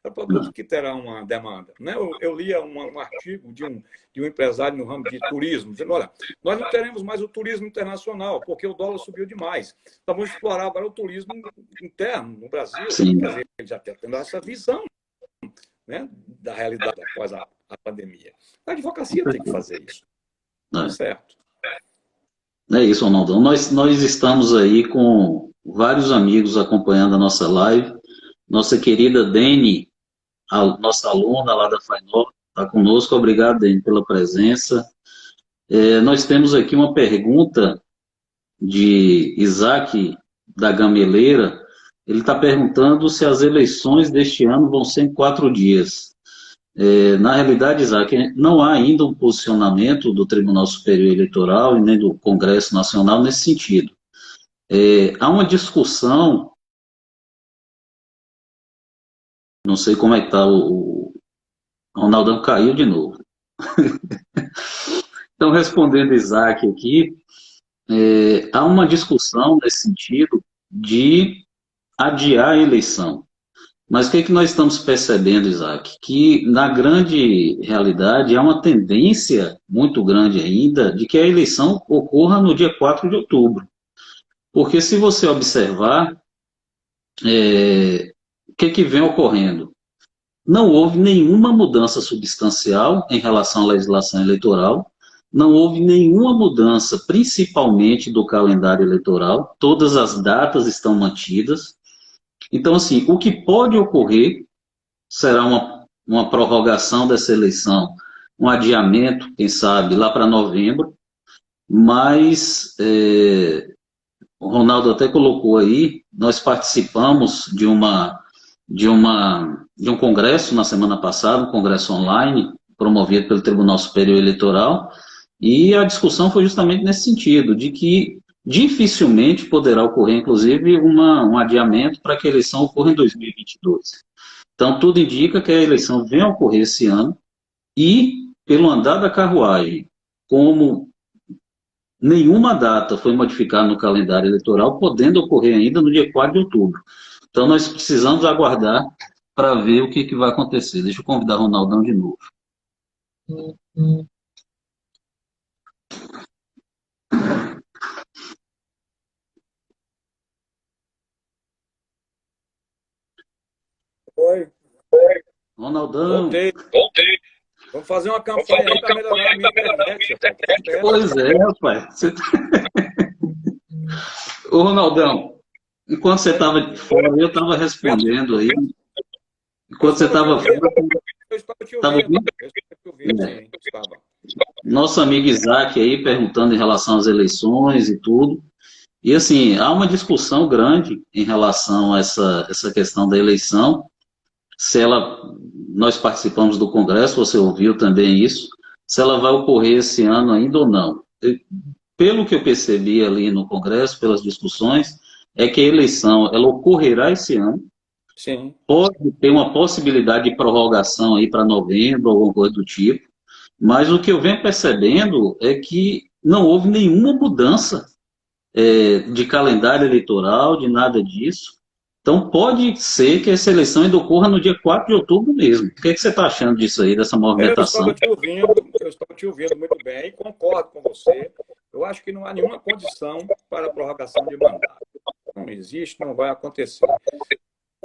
Speaker 2: é o produto que terá uma demanda. Né? Eu lia um artigo de um empresário no ramo de turismo, dizendo, olha, nós não teremos mais o turismo internacional, porque o dólar subiu demais. Então, vamos explorar agora o turismo interno no Brasil.
Speaker 1: Sim.
Speaker 2: Quer dizer, ele já está tendo essa visão, né, da realidade após a pandemia. A advocacia tem que fazer isso. Certo.
Speaker 1: É isso, Ronaldão. Nós estamos aí com vários amigos acompanhando a nossa live. Nossa querida Dene, a nossa aluna lá da FAINOR, está conosco. Obrigado, Dene, pela presença. Nós temos aqui uma pergunta de Isaac da Gameleira. Ele está perguntando se as eleições deste ano vão ser em 4 dias. Na realidade, Isaac, não há ainda um posicionamento do Tribunal Superior Eleitoral e nem do Congresso Nacional nesse sentido. Há uma discussão, não sei como é que está, o Ronaldão caiu de novo. Então, respondendo Isaac aqui, há uma discussão nesse sentido de adiar a eleição. Mas o que nós estamos percebendo, Isaac? Que, na grande realidade, há uma tendência muito grande ainda de que a eleição ocorra no dia 4 de outubro. Porque, se você observar, o que vem ocorrendo? Não houve nenhuma mudança substancial em relação à legislação eleitoral, não houve nenhuma mudança, principalmente do calendário eleitoral, todas as datas estão mantidas. Então, assim, o que pode ocorrer será uma prorrogação dessa eleição, um adiamento, quem sabe, lá para novembro, mas o Ronaldo até colocou aí, nós participamos de um congresso na semana passada, um congresso online, promovido pelo Tribunal Superior Eleitoral, e a discussão foi justamente nesse sentido, de que dificilmente poderá ocorrer, inclusive, um adiamento para que a eleição ocorra em 2022. Então, tudo indica que a eleição venha a ocorrer esse ano, e, pelo andar da carruagem, como nenhuma data foi modificada no calendário eleitoral, podendo ocorrer ainda no dia 4 de outubro. Então, nós precisamos aguardar para ver o que vai acontecer. Deixa eu convidar o Ronaldão de novo.
Speaker 2: Oi.
Speaker 1: Ronaldão.
Speaker 2: Voltei. Vamos fazer uma campanha aí para melhorar a minha internet. Rapaz.
Speaker 1: Pois é, rapaz. Ô, Ronaldão, enquanto você estava fora, eu estava respondendo aí. Enquanto você estava fora,
Speaker 2: eu estava te ouvindo.
Speaker 1: Nosso amigo Isaac aí perguntando em relação às eleições e tudo. E assim, há uma discussão grande em relação a essa questão da eleição. Nós participamos do Congresso, você ouviu também isso, se ela vai ocorrer esse ano ainda ou não. Pelo que eu percebi ali no Congresso, pelas discussões, é que a eleição ela ocorrerá esse ano.
Speaker 2: Sim.
Speaker 1: Pode ter uma possibilidade de prorrogação aí para novembro, alguma coisa do tipo, mas o que eu venho percebendo é que não houve nenhuma mudança de calendário eleitoral, de nada disso. Então, pode ser que essa eleição ainda ocorra no dia 4 de outubro mesmo. O que você está achando disso aí, dessa movimentação?
Speaker 2: Eu estou te ouvindo muito bem e concordo com você. Eu acho que não há nenhuma condição para a prorrogação de mandato. Não existe, não vai acontecer.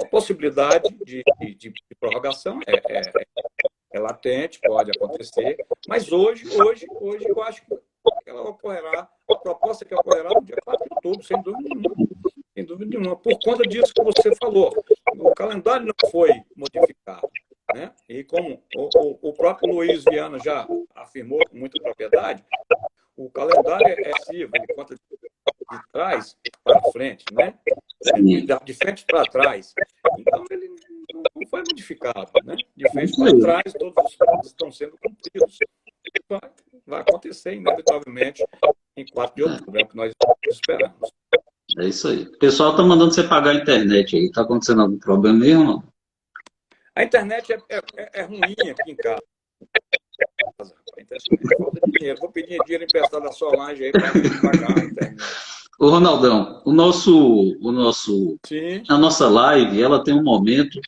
Speaker 2: A possibilidade de prorrogação é latente, pode acontecer, mas hoje eu acho que ela ocorrerá, a proposta que ocorrerá no dia 4 de outubro, sem dúvida nenhuma. Sem dúvida nenhuma, por conta disso que você falou. O calendário não foi modificado. Né? E como o próprio Luiz Viana já afirmou com muita propriedade, o calendário é cível, ele conta de trás para frente, né? De frente para trás. Então, ele não foi modificado. Né? De frente para trás, todos os prazos estão sendo cumpridos. vai acontecer, inevitavelmente, em 4 de outubro, é o que nós esperamos.
Speaker 1: É isso aí. O pessoal está mandando você pagar a internet aí. Está acontecendo algum problema mesmo ou não?
Speaker 2: A internet é ruim aqui em casa. A internet falta de dinheiro. Vou pedir dinheiro emprestado da Solange aí para pagar a internet.
Speaker 1: Ô, Ronaldão,
Speaker 2: Sim.
Speaker 1: a nossa live, ela tem um momento,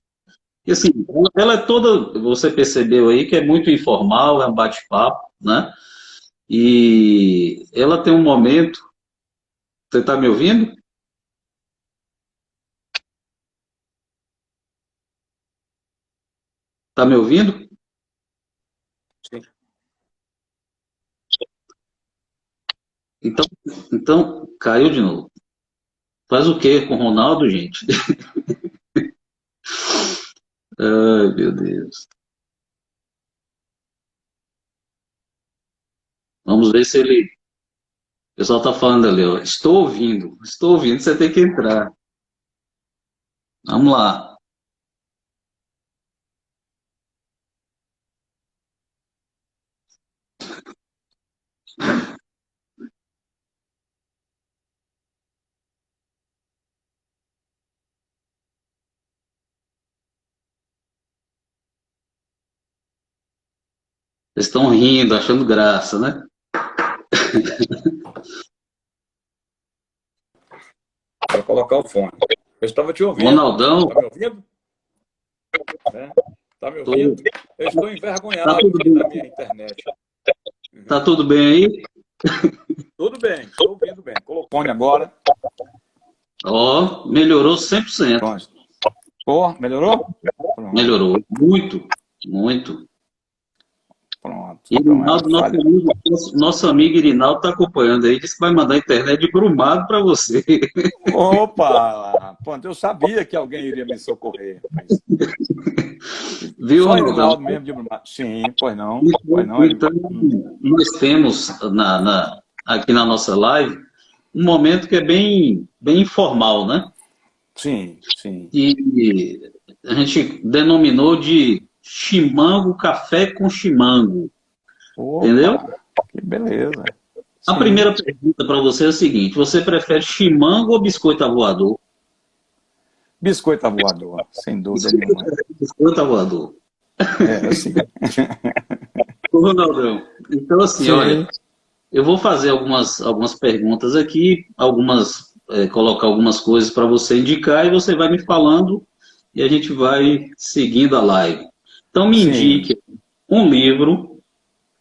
Speaker 1: e assim, ela é toda, você percebeu aí que é muito informal, é um bate-papo, né? E ela tem um momento, você está me ouvindo? Está me ouvindo?
Speaker 2: Sim.
Speaker 1: Então, caiu de novo. Faz o quê com o Ronaldo, gente? Ai, meu Deus. Vamos ver se ele. O pessoal está falando ali, ó. Estou ouvindo, você tem que entrar. Vamos lá. Vocês estão rindo, achando graça, né?
Speaker 2: Para colocar o fone. Eu estava te ouvindo.
Speaker 1: Ronaldão,
Speaker 2: Está me ouvindo? Está me ouvindo? Eu estou
Speaker 1: tá
Speaker 2: envergonhado
Speaker 1: tudo
Speaker 2: aqui
Speaker 1: bem,
Speaker 2: da minha internet.
Speaker 1: tá tudo bem aí?
Speaker 2: Tudo bem, estou ouvindo bem. Colocou o fone agora.
Speaker 1: Ó, melhorou 100%.
Speaker 2: Pronto. Pô, melhorou? Pronto.
Speaker 1: Melhorou. Muito, muito.
Speaker 2: Pronto.
Speaker 1: Irinaldo, nosso amigo Irinaldo está acompanhando aí, disse que vai mandar a internet de Brumado para você.
Speaker 2: Opa! Pronto, eu sabia que alguém iria me socorrer. Mas...
Speaker 1: Viu,
Speaker 2: Só
Speaker 1: Ronaldão?
Speaker 2: Irinaldo mesmo de Brumado. Sim, pois não. Pois não.
Speaker 1: Então, nós temos aqui na nossa live um momento que é bem informal, né?
Speaker 2: Sim, sim.
Speaker 1: E a gente denominou de chimango, café com chimango.
Speaker 2: Opa,
Speaker 1: Entendeu?
Speaker 2: que beleza.
Speaker 1: A
Speaker 2: Sim.
Speaker 1: primeira pergunta para você é a seguinte: você prefere chimango ou biscoito avoador?
Speaker 2: Biscoito voador, sem dúvida nenhuma.
Speaker 1: Biscoito avoador.
Speaker 2: É, assim.
Speaker 1: Ô, Ronaldão, então assim,
Speaker 2: Sim.
Speaker 1: olha, eu vou fazer algumas perguntas aqui, colocar algumas coisas para você indicar e você vai me falando e a gente vai seguindo a live. Então me
Speaker 2: Sim.
Speaker 1: indique um livro,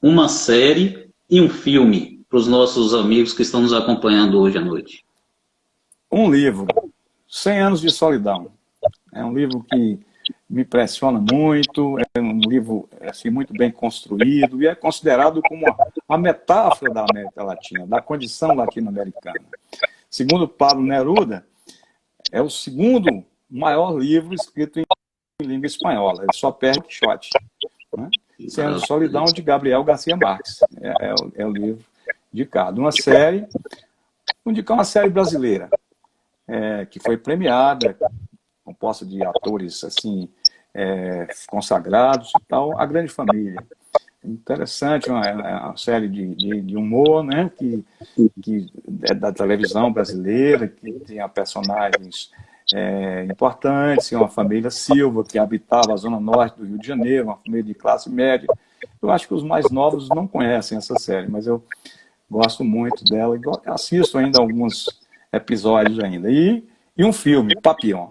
Speaker 1: uma série e um filme para os nossos amigos que estão nos acompanhando hoje à noite.
Speaker 2: Um livro, 100 Anos de Solidão. É um livro que me impressiona muito, é um livro assim, muito bem construído e é considerado como a metáfora da América Latina, da condição latino-americana. Segundo Pablo Neruda, é o segundo maior livro escrito em língua espanhola, ele só perde o Quixote. Né? 100 Anos de Solidão, de Gabriel Garcia Marques. É o livro indicado. Uma série, vou indicar uma série brasileira, que foi premiada, composta de atores assim, consagrados e tal, A Grande Família. Interessante, uma série de humor, né, que é da televisão brasileira, que tem personagens importantes, uma família Silva, que habitava a zona norte do Rio de Janeiro, uma família de classe média. Eu acho que os mais novos não conhecem essa série, mas eu gosto muito dela e assisto ainda alguns episódios ainda. E um filme, Papillon.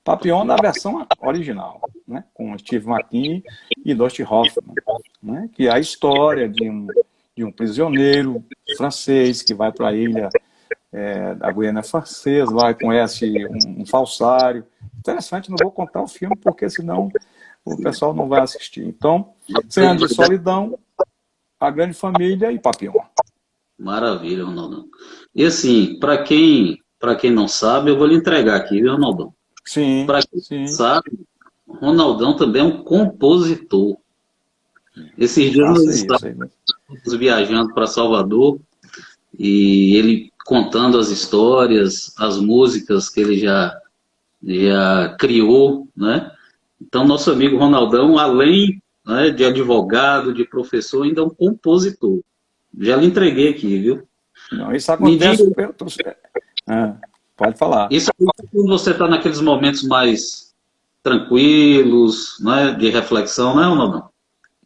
Speaker 2: Papillon na versão original, né? Com Steve McQueen e Dustin Hoffman, né? Que é a história de um prisioneiro francês que vai para a ilha da Guiana Francesa, lá conhece um falsário. Interessante, não vou contar o filme, porque senão o pessoal não vai assistir. Então, 100 Anos de Solidão, A Grande Família e Papillon.
Speaker 1: Maravilha, Ronaldão. E assim, para quem não sabe, eu vou lhe entregar aqui, viu, Ronaldão?
Speaker 2: Sim,
Speaker 1: Para quem
Speaker 2: sim.
Speaker 1: não sabe, Ronaldão também é um compositor. Esses dias nós estávamos viajando para Salvador e ele contando as histórias, as músicas que ele já criou, né? Então, nosso amigo Ronaldão, além né, de advogado, de professor, ainda é um compositor. Já lhe entreguei aqui, viu?
Speaker 3: Não, isso
Speaker 1: Me diga,
Speaker 3: acontece. Ah, pode falar.
Speaker 1: isso acontece quando você está naqueles momentos mais tranquilos, né, de reflexão, não é ou não?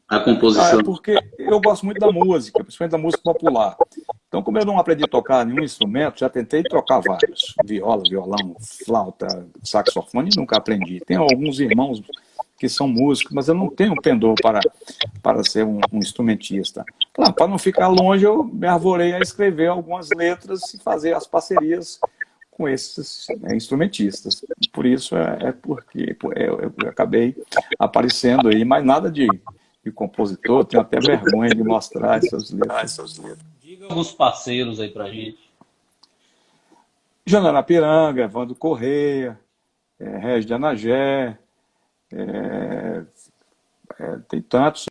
Speaker 1: A
Speaker 3: Ah, é
Speaker 1: composição.
Speaker 3: porque eu gosto muito da música, principalmente da música popular. Então, como eu não aprendi a tocar nenhum instrumento, já tentei tocar vários. Viola, violão, flauta, saxofone, e nunca aprendi. Tenho alguns irmãos que são músicos, mas eu não tenho pendor para ser um instrumentista. Claro, para não ficar longe, eu me arvorei a escrever algumas letras e fazer as parcerias com esses instrumentistas. Por isso porque eu acabei aparecendo aí, mas nada de compositor, tenho até vergonha de mostrar essas letras.
Speaker 1: Diga alguns parceiros aí pra gente.
Speaker 3: Jana Piranga, Evandro Correia, Regis de Anagé, é, tem tantos.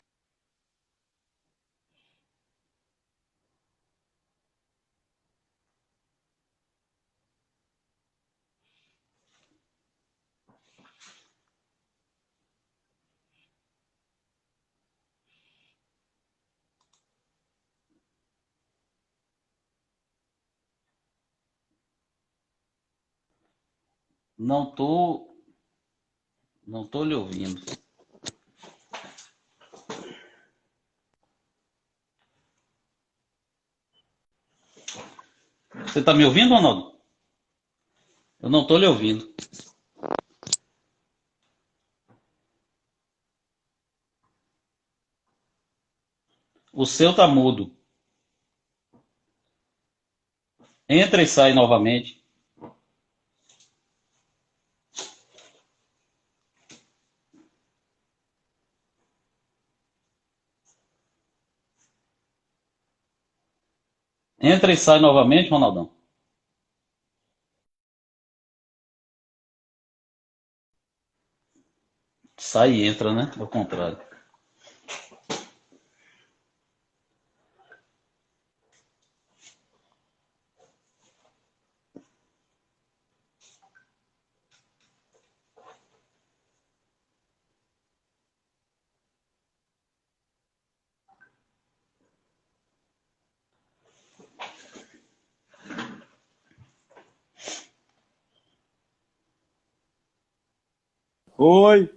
Speaker 1: Não tô, não tô lhe ouvindo. Você está me ouvindo, Ronaldo? Eu não tô lhe ouvindo. O seu tá mudo. Entra e sai novamente. Entra e sai novamente, Ronaldão. Sai e entra, né? Ao contrário.
Speaker 3: Oi,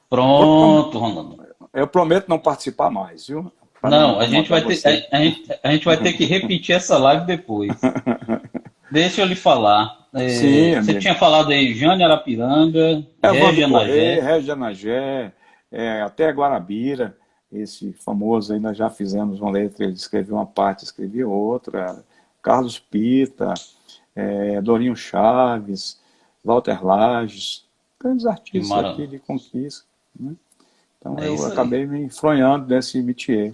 Speaker 1: Pronto, Ronaldão.
Speaker 3: eu prometo não participar mais, viu? Para não
Speaker 1: Não, a gente
Speaker 3: incomodar
Speaker 1: vai ter,
Speaker 3: você.
Speaker 1: a gente vai ter que repetir essa live depois. Deixa eu lhe falar.
Speaker 3: Sim,
Speaker 1: Você
Speaker 3: amigo.
Speaker 1: tinha falado aí Jane Arapiranga,
Speaker 3: Evandro
Speaker 1: Régia
Speaker 3: Correia,
Speaker 1: Nagé.
Speaker 3: Regis de Anagé, até Guarabira, esse famoso aí, nós já fizemos uma letra, ele escreveu uma parte, escreveu outra. Carlos Pita, Dorinho Chaves, Walter Lages, grandes
Speaker 1: Que
Speaker 3: artistas aqui
Speaker 1: mara...
Speaker 3: de Conquista, né? Então
Speaker 1: É
Speaker 3: eu
Speaker 1: isso aí.
Speaker 3: acabei me enfronhando nesse métier,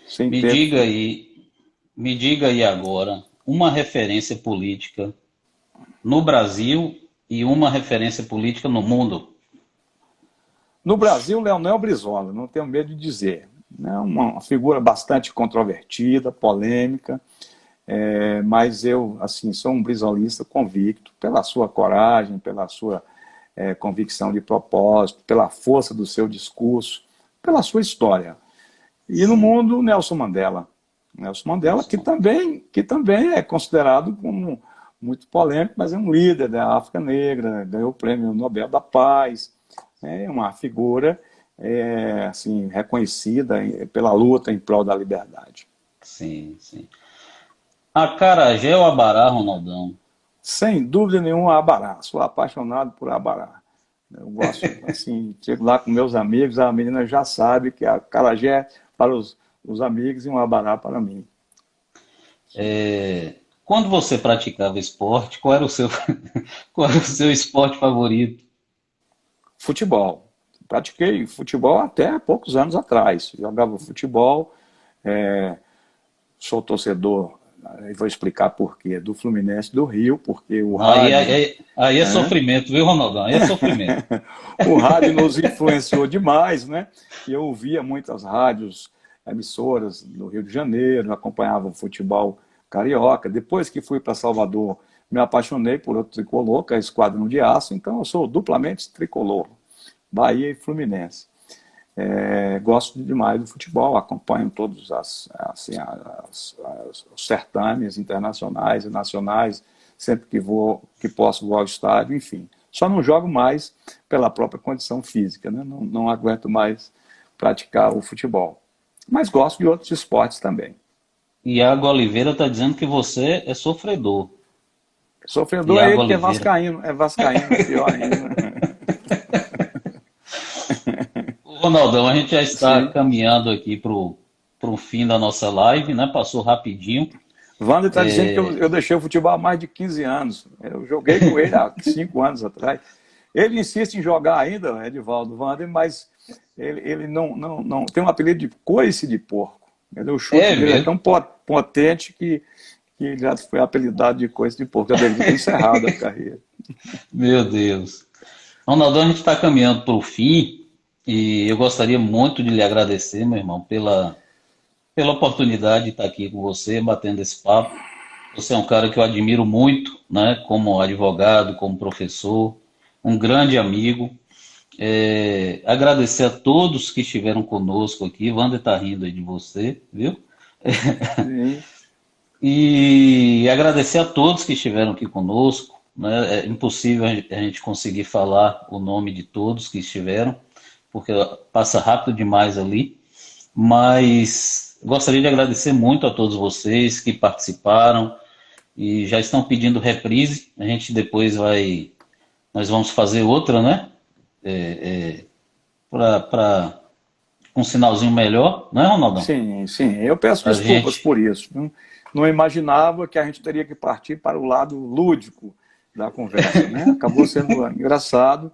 Speaker 3: sem
Speaker 1: Me
Speaker 3: ter.
Speaker 1: diga aí, me diga aí agora uma referência política no Brasil e uma referência política no mundo.
Speaker 3: No Brasil, Leonel Brizola, não tenho medo de dizer. É uma figura bastante controvertida, polêmica, mas eu, assim, sou um brizolista convicto pela sua coragem, pela sua convicção de propósito, pela força do seu discurso, pela sua história. E no
Speaker 1: Sim,
Speaker 3: mundo, Nelson Mandela. Nelson Mandela,
Speaker 1: Nelson Mandela.
Speaker 3: que também é considerado como muito polêmico, mas é um líder da África Negra, ganhou o Prêmio Nobel da Paz, é uma figura assim, reconhecida pela luta em prol da liberdade.
Speaker 1: Sim, sim. Acarajé ou Abará, Ronaldão?
Speaker 3: Sem dúvida nenhuma, Abará. Sou apaixonado por Abará. Eu gosto, assim, chego lá com meus amigos, a menina já sabe que a acarajé é para os amigos e um Abará para mim.
Speaker 1: Quando você praticava esporte, qual era o seu, qual era o seu esporte favorito?
Speaker 3: Futebol. Pratiquei futebol até há poucos anos atrás. Jogava futebol, é, sou torcedor, vou explicar por quê, do Fluminense do Rio, porque o
Speaker 1: Aí,
Speaker 3: rádio,
Speaker 1: aí é
Speaker 3: né?
Speaker 1: sofrimento, viu, Ronaldão? Aí é sofrimento.
Speaker 3: O rádio nos influenciou demais, né? E eu ouvia muitas rádios, emissoras no Rio de Janeiro, acompanhava o futebol carioca. Depois que fui para Salvador, me apaixonei por outro tricolor, que é Esquadrão de Aço, então eu sou duplamente tricolor, Bahia e Fluminense. Gosto demais do futebol, acompanho todos os certames internacionais e nacionais, sempre que posso vou ao estádio, enfim. Só não jogo mais pela própria condição física, né? Não aguento mais praticar o futebol. Mas gosto de outros esportes também.
Speaker 1: Iago Oliveira está dizendo que você é sofredor.
Speaker 3: Sofredor é ele que é vascaíno, é pior ainda.
Speaker 1: Ronaldão, a gente já está
Speaker 3: Sim.
Speaker 1: caminhando aqui para o fim da nossa live, né? Passou rapidinho.
Speaker 3: Wander está dizendo que eu deixei o futebol há mais de 15 anos. Eu joguei com ele há 5 anos atrás. Ele insiste em jogar ainda, Edivaldo Wander, mas ele não tem um apelido de coice de porco. O chute dele é tão potente que já foi apelidado de coice de porco. Já deve ter encerrado a carreira.
Speaker 1: Meu Deus. Ronaldão, a gente está caminhando para o fim e eu gostaria muito de lhe agradecer, meu irmão, pela oportunidade de estar aqui com você, batendo esse papo. Você é um cara que eu admiro muito, né, como advogado, como professor, um grande amigo. Agradecer a todos que estiveram conosco aqui. Wander está rindo aí de você, viu?
Speaker 3: Sim.
Speaker 1: E agradecer a todos que estiveram aqui conosco. Né? É impossível a gente conseguir falar o nome de todos que estiveram, porque passa rápido demais ali. Mas gostaria de agradecer muito a todos vocês que participaram e já estão pedindo reprise. A gente depois nós vamos fazer outra, né? Para um sinalzinho melhor, não é, Ronaldão?
Speaker 3: Sim, sim. Eu peço desculpas por isso. Não imaginava que a gente teria que partir para o lado lúdico da conversa, né? Acabou sendo engraçado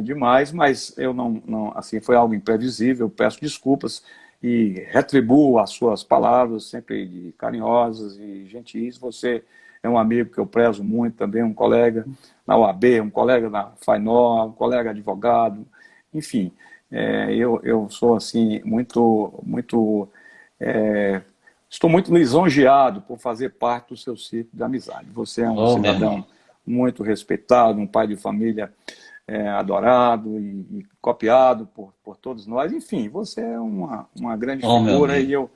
Speaker 3: demais, mas eu não, assim, foi algo imprevisível. Eu peço desculpas e retribuo as suas palavras, sempre carinhosas e gentis. Você é um amigo que eu prezo muito também, um colega na UAB, um colega na FAINOR, um colega advogado, enfim. Eu sou assim estou muito lisonjeado por fazer parte do seu círculo de amizade. Você é um cidadão muito respeitado, um pai de família adorado e copiado por todos nós. Enfim, você é uma grande figura e eu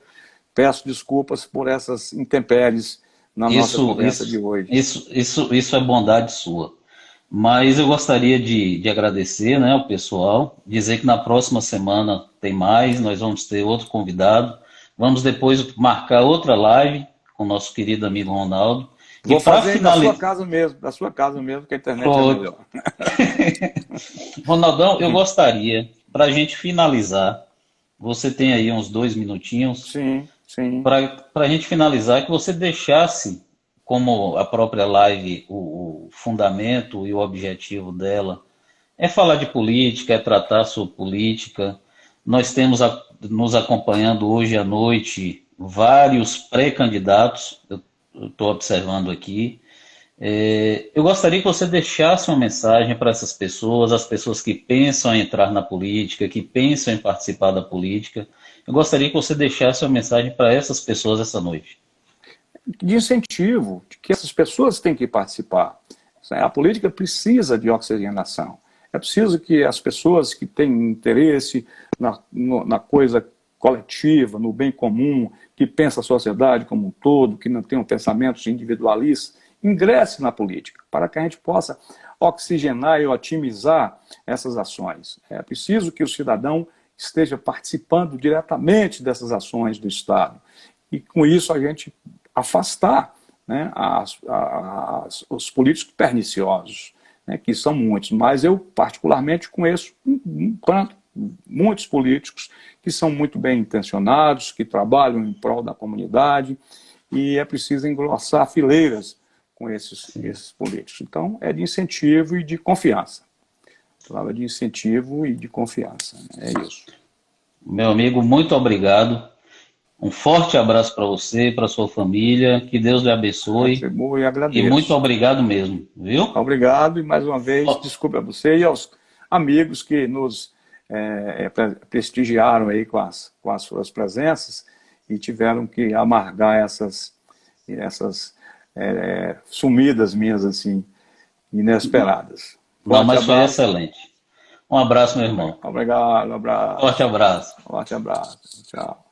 Speaker 3: peço desculpas por essas intempéries na nossa conversa de hoje.
Speaker 1: Isso é bondade sua. Mas eu gostaria de agradecer, né, ao pessoal, dizer que na próxima semana tem mais, nós vamos ter outro convidado. Vamos depois marcar outra live com o nosso querido amigo Ronaldo.
Speaker 3: Vou fazer da sua casa mesmo, que a internet é melhor.
Speaker 1: Ronaldão, eu gostaria, para a gente finalizar, você tem aí uns 2 minutinhos.
Speaker 3: Sim.
Speaker 1: Para a gente finalizar, que você deixasse, como a própria live, o fundamento e o objetivo dela é falar de política, é tratar sobre política. Nós temos nos acompanhando hoje à noite vários pré-candidatos, eu estou observando aqui. Eu gostaria que você deixasse uma mensagem para essas pessoas, as pessoas que pensam em entrar na política, que pensam em participar da política. Eu gostaria que você deixasse uma mensagem para essas pessoas essa noite.
Speaker 3: De incentivo, de que essas pessoas têm que participar. A política precisa de oxigenação. É preciso que as pessoas que têm interesse na coisa coletiva, no bem comum, que pensam a sociedade como um todo, que não tenham pensamentos individualistas, ingresse na política, para que a gente possa oxigenar e otimizar essas ações. É preciso que o cidadão esteja participando diretamente dessas ações do Estado. E com isso a gente afastar, né, os políticos perniciosos, né, que são muitos. Mas eu, particularmente, conheço muitos políticos que são muito bem intencionados, que trabalham em prol da comunidade, e é preciso engrossar fileiras com esses políticos. Então, é de incentivo e de confiança. Palavra de incentivo e de confiança. É isso.
Speaker 1: Meu amigo, muito obrigado. Um forte abraço para você, para sua família. Que Deus lhe abençoe.
Speaker 3: E agradeço.
Speaker 1: E muito obrigado mesmo, viu?
Speaker 3: Obrigado e mais uma vez desculpe a você e aos amigos que nos prestigiaram aí com as suas presenças e tiveram que amargar essas sumidas minhas assim inesperadas.
Speaker 1: Não, mas foi excelente. Um abraço, meu irmão.
Speaker 3: Obrigado, um abraço.
Speaker 1: Forte abraço.
Speaker 3: Forte abraço. Tchau.